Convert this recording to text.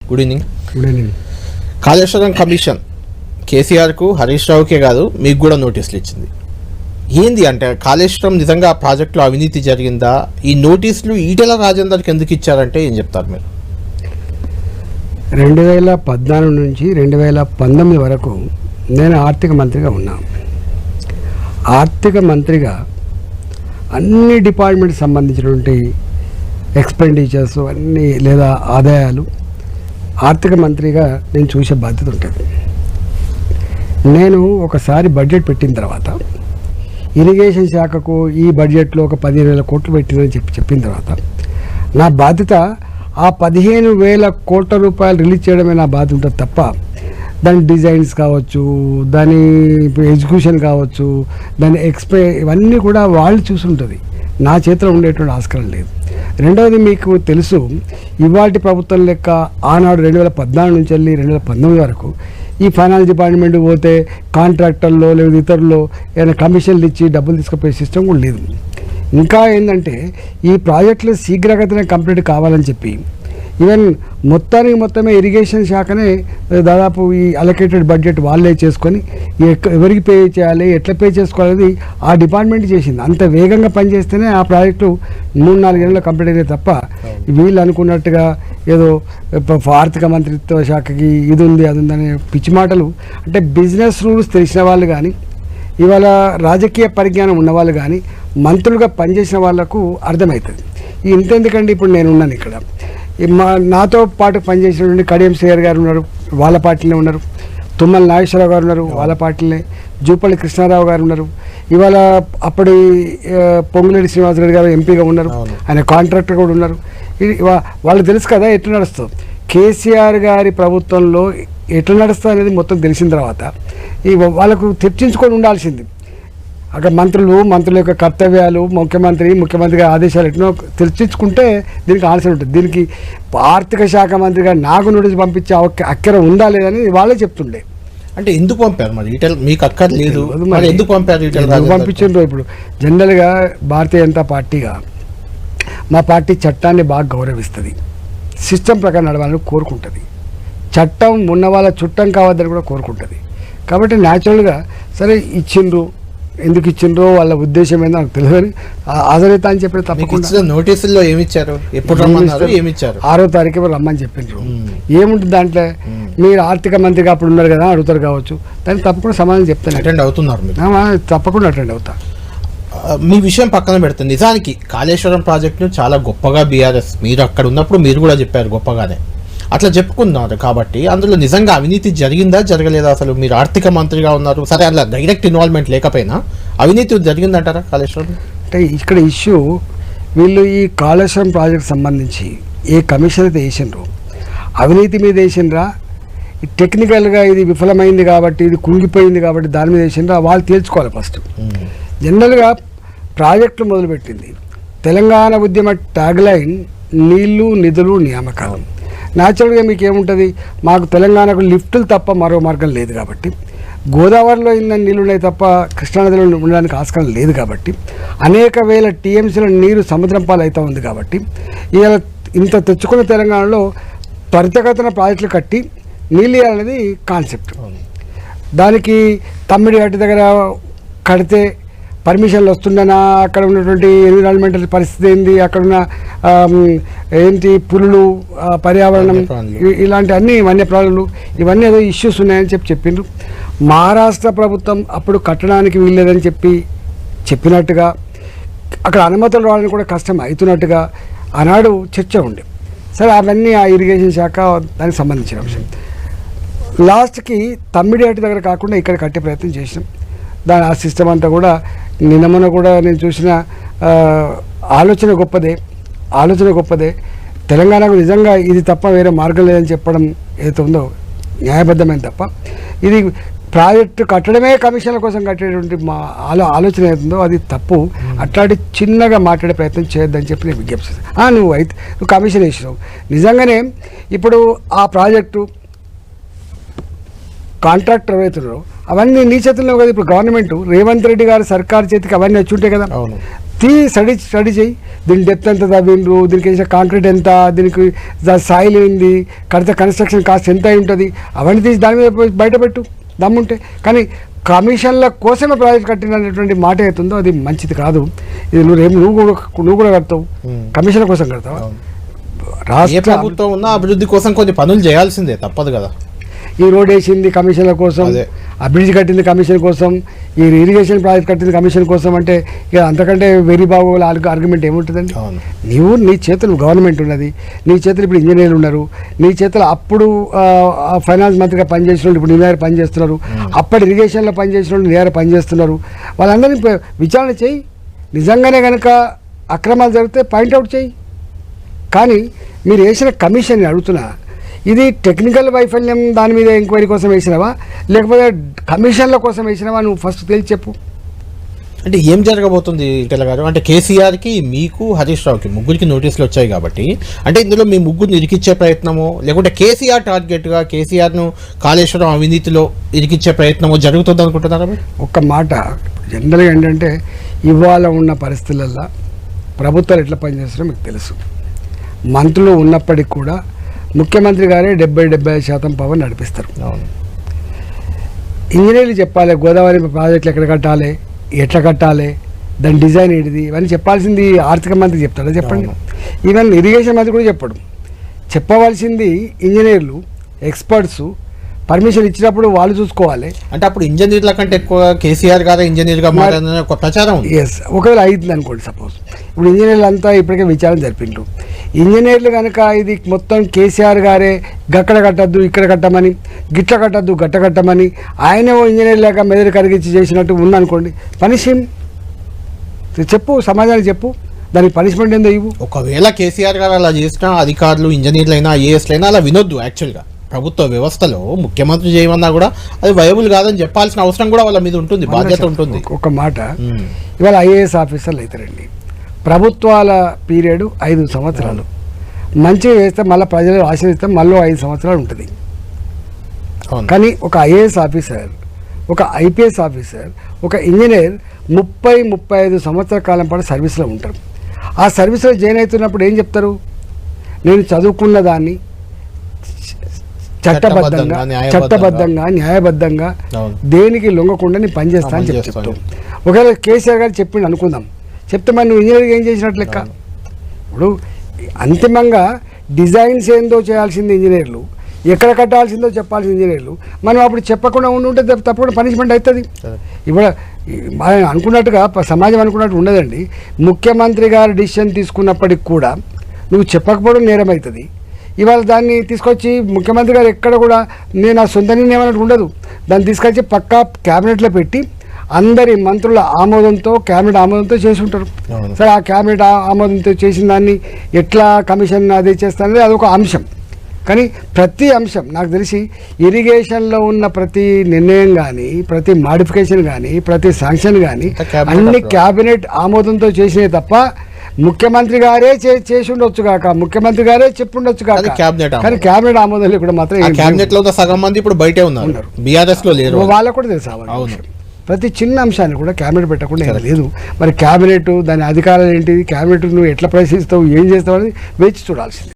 Good evening. Good evening. Kaleshwaram commission కేసీఆర్కు, హరీష్ రావుకే కాదు మీకు కూడా నోటీసులు ఇచ్చింది. ఏంది అంటే కాళేశ్వరం నిజంగా ఆ ప్రాజెక్టులో అవినీతి జరిగిందా? ఈ నోటీసులు ఈటెల రాజేందర్కి ఎందుకు ఇచ్చారంటే ఏం చెప్తారు మీరు? 2014 నుంచి 2019 వరకు నేను ఆర్థిక మంత్రిగా ఉన్నాను. ఆర్థిక మంత్రిగా అన్ని డిపార్ట్మెంట్కి సంబంధించినటువంటి ఎక్స్పెండిచర్స్ అన్నీ లేదా ఆదాయాలు ఆర్థిక మంత్రిగా నేను చూసే బాధ్యత ఉంటుంది. నేను ఒకసారి బడ్జెట్ పెట్టిన తర్వాత ఇరిగేషన్ శాఖకు ఈ బడ్జెట్లో ఒక 15,000 కోట్లు పెట్టిందని చెప్పిన తర్వాత నా బాధ్యత ఆ 15,000 కోట్ల రూపాయలు రిలీజ్ చేయడమే నా బాధ్యత ఉంటుంది తప్ప దాని డిజైన్స్ కావచ్చు, దాని ఎగ్జిక్యూషన్ కావచ్చు, దాని ఇవన్నీ కూడా వాళ్ళు చూసుంటుంది. నా చేతిలో ఉండేటువంటి ఆస్కారం లేదు. రెండవది మీకు తెలుసు, ఇవాటి ప్రభుత్వం లెక్క ఆనాడు 2014 నుంచి వెళ్ళి 2019 వరకు ఈ ఫైనాన్స్ డిపార్ట్మెంట్కి పోతే కాంట్రాక్టర్లో లేదా ఇతరుల్లో ఏదైనా కమిషన్లు ఇచ్చి డబ్బులు తీసుకుపోయే సిస్టమ్ కూడా లేదు. ఇంకా ఏంటంటే ఈ ప్రాజెక్టులు శీఘ్రగతిన కంప్లీట్ కావాలని చెప్పి ఈవెన్ మొత్తమే ఇరిగేషన్ శాఖనే దాదాపు ఈ అలొకేటెడ్ బడ్జెట్ వాళ్ళే చేసుకొని ఎవరికి పే చేయాలి, ఎట్లా పే చేసుకోవాలనేది ఆ డిపార్ట్మెంట్ చేసింది. అంత వేగంగా పనిచేస్తేనే ఆ ప్రాజెక్టు 3-4 ఏళ్ళలో కంప్లీట్ అయ్యేది తప్ప వీళ్ళు అనుకున్నట్టుగా ఏదో ఆర్థిక మంత్రిత్వ శాఖకి ఇది ఉంది అది ఉందనే పిచ్చి మాటలు. అంటే బిజినెస్ రూల్స్ తెలిసిన వాళ్ళు కానీ, ఇవాళ రాజకీయ పరిజ్ఞానం ఉన్నవాళ్ళు కానీ, మంత్రులుగా పనిచేసిన వాళ్లకు అర్థమవుతుంది. ఇంతెందుకండి, ఇప్పుడు నేను ఉన్నాను ఇక్కడ, నాతో పాటు పనిచేసినటువంటి కడియం శ్రీహరి గారు ఉన్నారు, వాళ్ళ పార్టీలో ఉన్నారు. తుమ్మల నాగేశ్వరరావు గారు ఉన్నారు, వాళ్ళ పార్టీలే. జూపల్లి కృష్ణారావు గారు ఉన్నారు. ఇవాళ అప్పటి పొంగులేటి శ్రీనివాసరెడ్డి గారు ఎంపీగా ఉన్నారు, ఆయన కాంట్రాక్టర్ కూడా ఉన్నారు. వాళ్ళు తెలుసు కదా ఎట్లా నడుస్తుంది. కేసీఆర్ గారి ప్రభుత్వంలో ఎట్లా నడుస్తుంది అనేది మొత్తం తెలిసిన తర్వాత వాళ్ళకు చర్చించుకొని ఉండాల్సింది. అక్కడ మంత్రుల యొక్క కర్తవ్యాలు, ముఖ్యమంత్రి ఆదేశాలు ఎట్లా చర్చించుకుంటే దీనికి ఆన్సర్ ఉంటుంది. దీనికి ఆర్థిక శాఖ మంత్రిగా నాకు నోటీసు పంపించే అక్కర ఉందా లేదని వాళ్ళే చెప్తుండే. అంటే ఎందుకు పంపారు మరి? మీకు అక్కర్లేదు, ఎందుకు పంపారు? పంపించారు. ఇప్పుడు జనరల్గా భారతీయ జనతా పార్టీగా మా పార్టీ చట్టాన్ని బాగా గౌరవిస్తుంది, సిస్టమ్ ప్రకారం నడవాలని కోరుకుంటుంది, చట్టం ఉన్న వాళ్ళ చుట్టం కావద్దని కూడా కోరుకుంటుంది. కాబట్టి న్యాచురల్గా సరే ఇచ్చిండ్రు, ఎందుకు ఇచ్చిండ్రో వాళ్ళ ఉద్దేశం ఏందో నాకు తెలియదు. హాజరైతా అని చెప్పి తప్పకుండా నోటీసుల్లో ఏమి ఇచ్చారు, ఎప్పుడు రమ్మన్నారు, ఏమి ఇచ్చారు? 6వ తారీఖు రమ్మని చెప్పిండ్రు. ఏముంటుంది దాంట్లో, మీరు ఆర్థిక మంత్రిగా అప్పుడు ఉన్నారు కదా, అడుగుతారు కావచ్చు, దానికి తప్పకుండా సమాధానం చెప్తాను. అటెండ్ అవుతున్నారు? తప్పకుండా అటెండ్ అవుతా. మీ విషయం పక్కన పెడుతుంది. నిజానికి కాళేశ్వరం ప్రాజెక్టును చాలా గొప్పగా బీఆర్ఎస్, మీరు అక్కడ ఉన్నప్పుడు మీరు కూడా చెప్పారు గొప్పగానే, అట్లా చెప్పుకున్నారు. కాబట్టి అందులో నిజంగా అవినీతి జరిగిందా జరగలేదా? అసలు మీరు ఆర్థిక మంత్రిగా ఉన్నారు, సరే అలా డైరెక్ట్ ఇన్వాల్వ్మెంట్ లేకపోయినా అవినీతి జరిగిందంటారా కాళేశ్వరం? అంటే ఇక్కడ ఇష్యూ, వీళ్ళు ఈ కాళేశ్వరం ప్రాజెక్ట్ సంబంధించి ఏ కమిషన్ అయితే వేసిండ్రో అవినీతి మీద వేసిండ్రా, టెక్నికల్గా ఇది విఫలమైంది కాబట్టి, ఇది కుంగిపోయింది కాబట్టి దాని మీద వేసిండ్రా, వాళ్ళు తేల్చుకోవాలి ఫస్ట్. జనరల్గా ప్రాజెక్టులు మొదలుపెట్టింది తెలంగాణ ఉద్యమ ట్యాగ్లైన్ నీళ్లు, నిధులు, నియామకాలు. న్యాచురల్గా మీకు ఏముంటుంది, మాకు తెలంగాణకు లిఫ్టులు తప్ప మరో మార్గం లేదు కాబట్టి, గోదావరిలో ఇన్న నీళ్ళు ఉన్నాయి తప్ప కృష్ణానదిలో ఉండడానికి ఆస్కారం లేదు కాబట్టి, అనేక వేల టీఎంసీల నీరు సముద్రం పాలు అవుతూ ఉంది కాబట్టి, ఇలా ఇంత తెచ్చుకున్న తెలంగాణలో త్వరితగతిన ప్రాజెక్టులు కట్టి నీళ్ళు ఇవ్వాలనేది కాన్సెప్ట్. దానికి తమ్మిడి గట్టి దగ్గర కడితే పర్మిషన్లు వస్తుండనా, అక్కడ ఉన్నటువంటి ఎన్విరాన్మెంటల్ పరిస్థితి ఏంది, అక్కడున్న ఏంటి పులులు, పర్యావరణం, ఇలాంటి అన్ని వన్యప్రాణులు, ఇవన్నీ ఏదో ఇష్యూస్ ఉన్నాయని చెప్పిండ్రు. మహారాష్ట్ర ప్రభుత్వం అప్పుడు కట్టడానికి వీల్లేదని చెప్పినట్టుగా, అక్కడ అనుమతులు రావడానికి కూడా కష్టం అవుతున్నట్టుగా ఆనాడు చర్చ ఉండే. సరే అవన్నీ ఆ ఇరిగేషన్ శాఖ దానికి సంబంధించిన విషయం. లాస్ట్కి తమ్మిడి గట్టి దగ్గర కాకుండా ఇక్కడ కట్టే ప్రయత్నం చేసినాం. ఆ సిస్టమ్ అంతా కూడా నిన్న కూడా నేను చూసిన ఆలోచన గొప్పదే. తెలంగాణకు నిజంగా ఇది తప్ప వేరే మార్గం లేదని చెప్పడం ఏదైతే ఉందో న్యాయబద్ధమైన తప్ప, ఇది ప్రాజెక్టు కట్టడమే కమిషన్ల కోసం కట్టేటువంటి మా ఆలోచన ఏతుందో అది తప్పు. అట్లాంటి చిన్నగా మాట్లాడే ప్రయత్నం చేయొద్దని చెప్పి నేను విజ్ఞప్తి చేస్తాను. నువ్వు కమిషన్ వేసినావు, నిజంగానే ఇప్పుడు ఆ ప్రాజెక్టు కాంట్రాక్టర్ ఎవరైతున్నారో అవన్నీ నీ చేతుల్లో కదా. ఇప్పుడు గవర్నమెంట్ రేవంత్ రెడ్డి గారి సర్కారు చేతికి అవన్నీ వచ్చి ఉంటాయి కదా. స్టడీ చేయి. దీని డెప్త్ ఎంత తవ్విండ్రు, దీనికి వేసిన కాంక్రీట్ ఎంత, దీనికి సాయిల్ ఏంది, కడితే కన్స్ట్రక్షన్ కాస్ట్ ఎంత అయి ఉంటుంది, అవన్నీ తీసి దాని మీద బయటపెట్టు దమ్ముంటే. కానీ కమిషన్ల కోసమే ప్రాజెక్ట్ కట్టినటువంటి మాట అవుతుందో అది మంచిది కాదు. ఇది నువ్వు కూడా కడతావు, కమిషన్ల కోసం కడతావు. రాష్ట్ర ప్రభుత్వం ఉన్న అభివృద్ధి కోసం కొన్ని పనులు చేయాల్సిందే, తప్పదు కదా. ఈ రోడ్ వేసింది కమిషన్ల కోసం, ఆ బ్రిడ్జ్ కట్టింది కమిషన్ కోసం, ఈ ఇరిగేషన్ ప్రాజెక్ట్ కట్టింది కమిషన్ కోసం అంటే ఇక అంతకంటే వెరీ బాగు ఆర్గ్యుమెంట్ ఏముంటుందండి? నీ చేతులు గవర్నమెంట్ ఉన్నది, నీ చేతులు ఇప్పుడు ఇంజనీర్లు ఉన్నారు, నీ చేతులు అప్పుడు ఫైనాన్స్ మంత్రిగా పనిచేసిన వాళ్ళు ఇప్పుడు నీ దగ్గర పనిచేస్తున్నారు, అప్పటి ఇరిగేషన్లో పనిచేసిన వాళ్ళు నీ దగ్గర పనిచేస్తున్నారు. వాళ్ళందరినీ విచారణ చేయి. నిజంగానే కనుక అక్రమాలు జరిగితే పాయింట్అవుట్ చేయి. కానీ మీరు వేసిన కమిషన్ని అడుగుతున్నా, ఇది టెక్నికల్ వైఫల్యం దాని మీద ఎంక్వైరీ కోసం వేసినావా లేకపోతే కమిషన్ల కోసం వేసినావా? నువ్వు ఫస్ట్ తెలిసి చెప్పు. అంటే ఏం జరగబోతుంది ఈటెల గారు? అంటే కేసీఆర్కి, మీకు, హరీష్ రావుకి ముగ్గురికి నోటీసులు వచ్చాయి కాబట్టి అంటే ఇందులో మీ ముగ్గురిని ఇరికిచ్చే ప్రయత్నమో లేకుంటే కేసీఆర్ టార్గెట్గా కేసీఆర్ను కాళేశ్వరం అవినీతిలో ఇరికిచ్చే ప్రయత్నమో జరుగుతుంది అనుకుంటున్నారా? ఒక్క మాట జనరల్గా ఏంటంటే ఇవాళ ఉన్న పరిస్థితులలో ప్రభుత్వాలు ఎట్లా పనిచేస్తారో మీకు తెలుసు. మంత్రులు ఉన్నప్పటికీ కూడా ముఖ్యమంత్రి గారే 70-75% పవర్ నడిపిస్తారు. ఇంజనీర్లు చెప్పాలి గోదావరి ప్రాజెక్టులు ఎక్కడ కట్టాలి, ఎట్లా కట్టాలి, దాని డిజైన్ ఏంటిది, ఇవన్నీ చెప్పాల్సింది ఆర్థిక మంత్రి చెప్తాడా? చెప్పండి. ఈవెన్ ఇరిగేషన్ మంత్రి కూడా చెప్పవలసింది ఇంజనీర్లు, ఎక్స్పర్ట్స్. పర్మిషన్ ఇచ్చినప్పుడు వాళ్ళు చూసుకోవాలి. అంటే అప్పుడు ఇంజనీర్ల కంటే ఎక్కువ కేసీఆర్ గారే ఇంజనీర్గా మాట్లాడిన ఒక ప్రచారం. ఎస్, ఒకవేళ అయింది అనుకోండి. సపోజ్ ఇప్పుడు ఇంజనీర్లు అంతా ఇప్పటికే విచారణ జరిపిండ్రు. ఇంజనీర్లు కనుక ఇది మొత్తం కేసీఆర్ గారే గక్కడ కట్టద్దు, ఇక్కడ కట్టమని, గిట్ల కట్టద్దు, గట్ట కట్టమని ఆయనే ఓ ఇంజనీర్ లేక మెదడు కరిగించి చేసినట్టు ఉందనుకోండి, పనిష్మెంట్ చెప్పు, సమాజానికి చెప్పు, దానికి పనిష్మెంట్ ఏందో ఇవ్వు. ఒకవేళ కేసీఆర్ గారు అలా చేసిన అధికారులు, ఇంజనీర్లైనా, ఐఏఎస్లైనా అలా వినొద్దు. యాక్చువల్గా ప్రభుత్వ వ్యవస్థలో ముఖ్యమంత్రి చేయమన్నా కూడా అది వైబుల్ కాదని చెప్పాల్సిన అవసరం కూడా వాళ్ళ మీద ఉంటుంది, బాధ్యత ఉంటుంది. ఒక మాట, ఇవాళ ఐఏఎస్ ఆఫీసర్లు అవుతారండి, ప్రభుత్వాల పీరియడ్ 5 సంవత్సరాలు. మంచిగా చేస్తే మళ్ళీ ప్రజలు ఆశ్రయిస్తే మళ్ళీ 5 సంవత్సరాలు ఉంటుంది. కానీ ఒక ఐఏఎస్ ఆఫీసర్, ఒక ఐపీఎస్ ఆఫీసర్, ఒక ఇంజనీర్ 30-35 సంవత్సరాల కాలం పాటు సర్వీస్లో ఉంటారు. ఆ సర్వీస్లో జాయిన్ అవుతున్నప్పుడు ఏం చెప్తారు? నేను చదువుకున్న దాన్ని చట్టబద్ధంగా న్యాయబద్ధంగా దేనికి లొంగకుండా నేను పనిచేస్తా అని చెప్తాను. ఒకవేళ కేసీఆర్ గారు చెప్పిండు అనుకుందాం, చెప్తే మరి నువ్వు ఇంజనీరింగ్ ఏం చేసినట్లు లెక్క? ఇప్పుడు అంతిమంగా డిజైన్స్ ఏందో చేయాల్సింది ఇంజనీర్లు, ఎక్కడ కట్టాల్సిందో చెప్పాల్సిన ఇంజనీర్లు. మనం అప్పుడు చెప్పకుండా ఉంటే తప్పకుండా పనిష్మెంట్ అవుతుంది. ఇప్పుడు మనం అనుకున్నట్టుగా సమాజం అనుకున్నట్టు ఉండదండి. ముఖ్యమంత్రి గారు డిసిషన్ తీసుకున్నప్పటికి కూడా నువ్వు చెప్పకపోవడం నేరం అవుతుంది. ఇవాళ దాన్ని తీసుకొచ్చి ముఖ్యమంత్రి గారు ఎక్కడ కూడా నేను ఆ సొంత నిర్ణయం అన్నట్టు ఉండదు. దాన్ని తీసుకొచ్చి పక్కా క్యాబినెట్లో పెట్టి అందరి మంత్రుల ఆమోదంతో, క్యాబినెట్ ఆమోదంతో చేసి ఉంటారు. సరే, ఆ క్యాబినెట్ ఆమోదంతో చేసిన దాన్ని ఎట్లా కమిషన్ అదే చేస్తానది అదొక అంశం. కానీ ప్రతి అంశం నాకు తెలిసి ఇరిగేషన్లో ఉన్న ప్రతి నిర్ణయం కానీ, ప్రతి మాడిఫికేషన్ కానీ, ప్రతి శాంక్షన్ కానీ అన్ని క్యాబినెట్ ఆమోదంతో చేసినవి తప్ప ముఖ్యమంత్రి గారే చేసి ఉండొచ్చు కాక, ముఖ్యమంత్రి గారే చెప్పుండొచ్చు కాక, కానీ క్యాబినెట్ ఆమోదం లేకుండా మాత్రం క్యాబినెట్ లో సగం మంది ఇప్పుడు బయటే ఉన్నారు, బీఆర్ఎస్ లో లేరు. వాళ్ళకు కూడా తెలుసు ప్రతి చిన్న అంశాన్ని కూడా క్యాబినెట్ పెట్టకుండా లేదు. మరి క్యాబినెట్ దాని అధికారాలు ఏంటిది, క్యాబినెట్ నువ్వు ఎట్లా ప్రశ్నిస్తావు, ఏం చేస్తావు అనేది వేచి చూడాల్సింది.